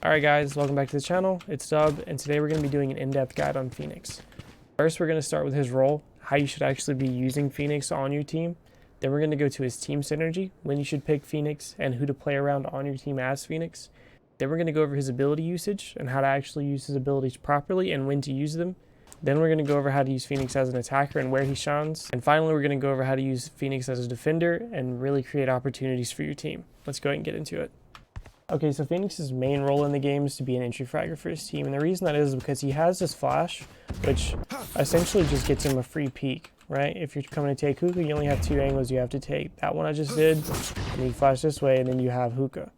Alright guys, welcome back to the channel. It's Dub, and today we're going to be doing an in-depth guide on Phoenix. First, we're going to start with his role, how you should actually be using Phoenix on your team. Then we're going to go to his team synergy, when you should pick Phoenix, and who to play around on your team as Phoenix. Then we're going to go over his ability usage, and how to actually use his abilities properly and when to use them. Then we're going to go over how to use Phoenix as an attacker and where he shines. And finally, we're going to go over how to use Phoenix as a defender and really create opportunities for your team. Let's go ahead and get into it. Okay, so Phoenix's main role in the game is to be an entry fragger for his team, and the reason that is because he has this flash, which essentially just gets him a free peek, right? If you're coming to take hookah, you only have two angles you have to take. That one I just did, and you flash this way, and then you have hookah.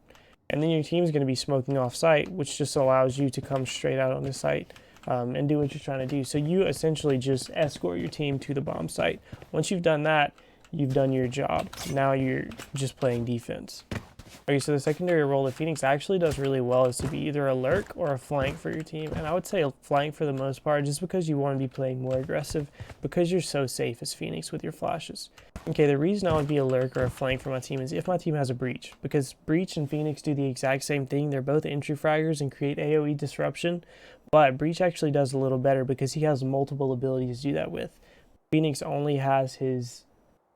And then your team's going to be smoking off site, which just allows you to come straight out on the site and do what you're trying to do. So you essentially just escort your team to the bomb site. Once you've done that, you've done your job. Now you're just playing defense. Okay, so the secondary role that Phoenix actually does really well is to be either a lurk or a flank for your team. And I would say a flank for the most part, just because you want to be playing more aggressive, because you're so safe as Phoenix with your flashes. Okay, the reason I would be a lurk or a flank for my team is if my team has a breach, because breach and Phoenix do the exact same thing. They're both entry fraggers and create AoE disruption, but breach actually does a little better because he has multiple abilities to do that with. Phoenix only has his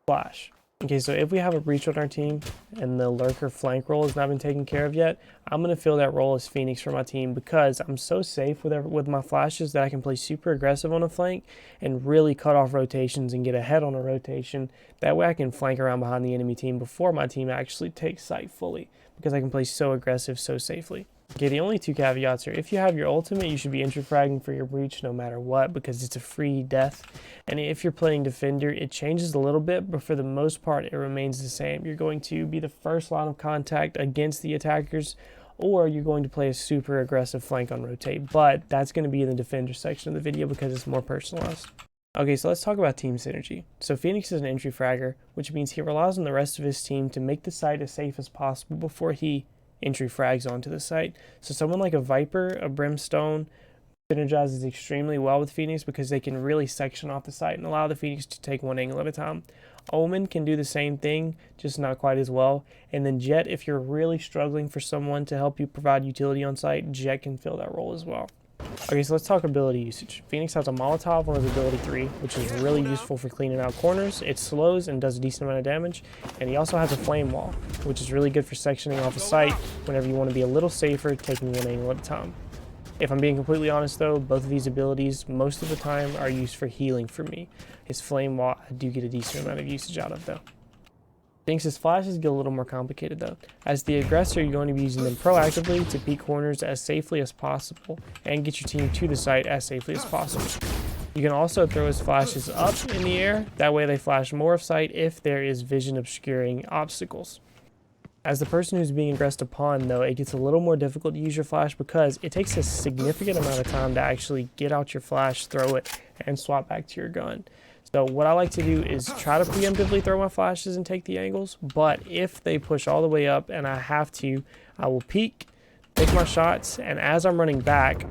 flash. Okay, so if we have a breach on our team and the lurker flank role has not been taken care of yet, I'm going to fill that role as Phoenix for my team because I'm so safe with my flashes that I can play super aggressive on a flank and really cut off rotations and get ahead on a rotation. That way I can flank around behind the enemy team before my team actually takes site fully because I can play so aggressive so safely. Okay, the only two caveats are if you have your ultimate, you should be entry fragging for your breach no matter what because it's a free death. And if you're playing defender, it changes a little bit, but for the most part, it remains the same. You're going to be the first line of contact against the attackers, or you're going to play a super aggressive flank on rotate, but that's going to be in the defender section of the video because it's more personalized. Okay, so let's talk about team synergy. So Phoenix is an entry fragger, which means he relies on the rest of his team to make the site as safe as possible before he entry frags onto the site. So someone like a Viper, a Brimstone, synergizes extremely well with Phoenix because they can really section off the site and allow the Phoenix to take one angle at a time. Omen can do the same thing, just not quite as well. And then Jet, if you're really struggling for someone to help you provide utility on site, Jet can fill that role as well. Okay, so let's talk ability usage. Phoenix has a Molotov on his ability 3, which is really useful for cleaning out corners. It slows and does a decent amount of damage. And he also has a flame wall, which is really good for sectioning off a site whenever you want to be a little safer, taking one angle at a time. If I'm being completely honest though, both of these abilities most of the time are used for healing for me. His flame wall I do get a decent amount of usage out of though. Phoenix's flashes get a little more complicated though. As the aggressor, you're going to be using them proactively to peek corners as safely as possible and get your team to the site as safely as possible. You can also throw his flashes up in the air, that way they flash more of sight if there is vision obscuring obstacles. As the person who's being aggressed upon though, it gets a little more difficult to use your flash because it takes a significant amount of time to actually get out your flash, throw it, and swap back to your gun. So what I like to do is try to preemptively throw my flashes and take the angles, but if they push all the way up and I have to, I will peek, take my shots, and as I'm running back,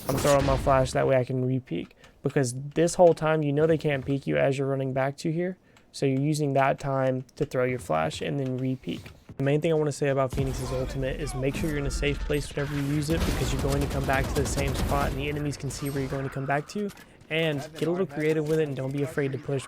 I'm throwing my flash, that way I can re-peek. Because this whole time, you know they can't peek you as you're running back to here, so you're using that time to throw your flash and then re-peek. The main thing I want to say about Phoenix's ultimate is make sure you're in a safe place whenever you use it because you're going to come back to the same spot and the enemies can see where you're going to come back to. And get a little creative with it and don't be afraid to push.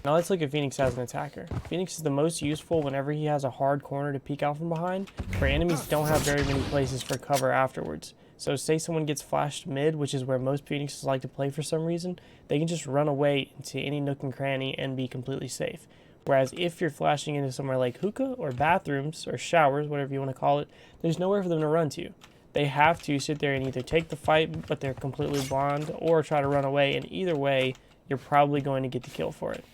Now let's look at Phoenix as an attacker. Phoenix is the most useful whenever he has a hard corner to peek out from behind, where enemies don't have very many places for cover afterwards. So say someone gets flashed mid, which is where most Phoenixes like to play for some reason, they can just run away into any nook and cranny and be completely safe. Whereas if you're flashing into somewhere like hookah or bathrooms or showers, whatever you want to call it, there's nowhere for them to run to. They have to sit there and either take the fight, but they're completely blind, or try to run away, and either way, you're probably going to get the kill for it.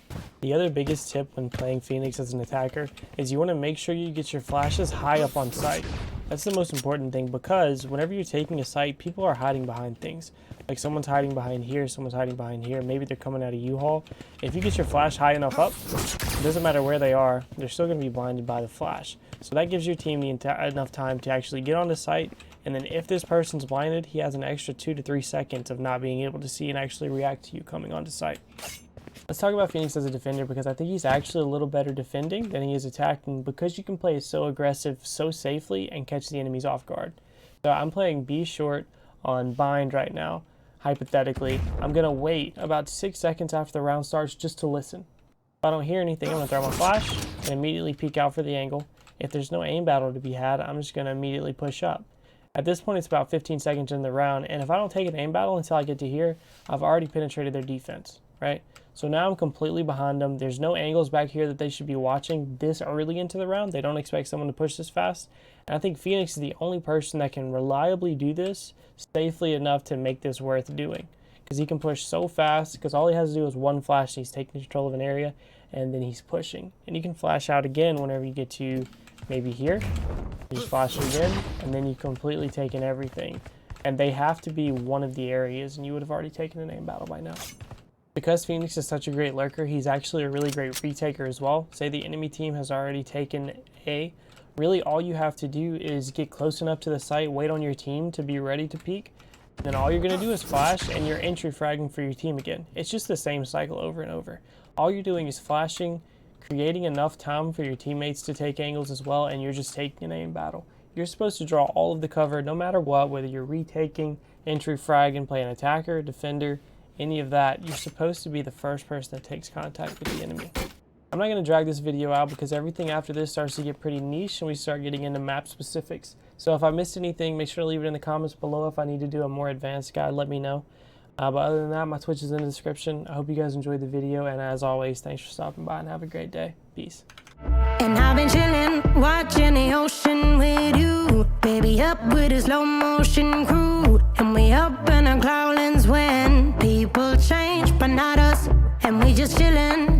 The other biggest tip when playing Phoenix as an attacker is you want to make sure you get your flashes high up on site. That's the most important thing because whenever you're taking a site, people are hiding behind things. Like someone's hiding behind here, someone's hiding behind here, maybe they're coming out of U-Haul. If you get your flash high enough up, it doesn't matter where they are, they're still going to be blinded by the flash. So that gives your team enough time to actually get on the site, and then if this person's blinded, he has an extra 2 to 3 seconds of not being able to see and actually react to you coming onto site. Let's talk about Phoenix as a defender because I think he's actually a little better defending than he is attacking because you can play so aggressive so safely and catch the enemies off guard. So I'm playing B short on bind right now. Hypothetically, I'm going to wait about 6 seconds after the round starts just to listen. If I don't hear anything, I'm going to throw my flash and immediately peek out for the angle. If there's no aim battle to be had, I'm just going to immediately push up. At this point, it's about 15 seconds in the round, and if I don't take an aim battle until I get to here, I've already penetrated their defense, right? So now I'm completely behind them. There's no angles back here that they should be watching this early into the round. They don't expect someone to push this fast. And I think Phoenix is the only person that can reliably do this safely enough to make this worth doing. Because he can push so fast, because all he has to do is one flash and he's taking control of an area, and then he's pushing. And you can flash out again whenever you get to maybe here. You just flash it again, and then you've completely taken everything. And they have to be one of the areas, and you would have already taken an aim battle by now. Because Phoenix is such a great lurker, he's actually a really great retaker as well. Say the enemy team has already taken A. Really, all you have to do is get close enough to the site, wait on your team to be ready to peek. Then all you're going to do is flash, and you're entry fragging for your team again. It's just the same cycle over and over. All you're doing is flashing, creating enough time for your teammates to take angles as well, and you're just taking an aim battle. You're supposed to draw all of the cover no matter what, whether you're retaking, entry fragging, play an attacker, defender, any of that. You're supposed to be the first person that takes contact with the enemy. I'm not going to drag this video out because everything after this starts to get pretty niche and we start getting into map specifics. So if I missed anything, make sure to leave it in the comments below. If I need to do a more advanced guide, let me know. But other than that, my Twitch is in the description. I hope you guys enjoyed the video, and as always, thanks for stopping by and have a great day. Peace. And I've been chillin', watching the ocean with you. Baby, up with a slow motion crew. And we up in our cloudlands when people change, but not us. And we just chillin'.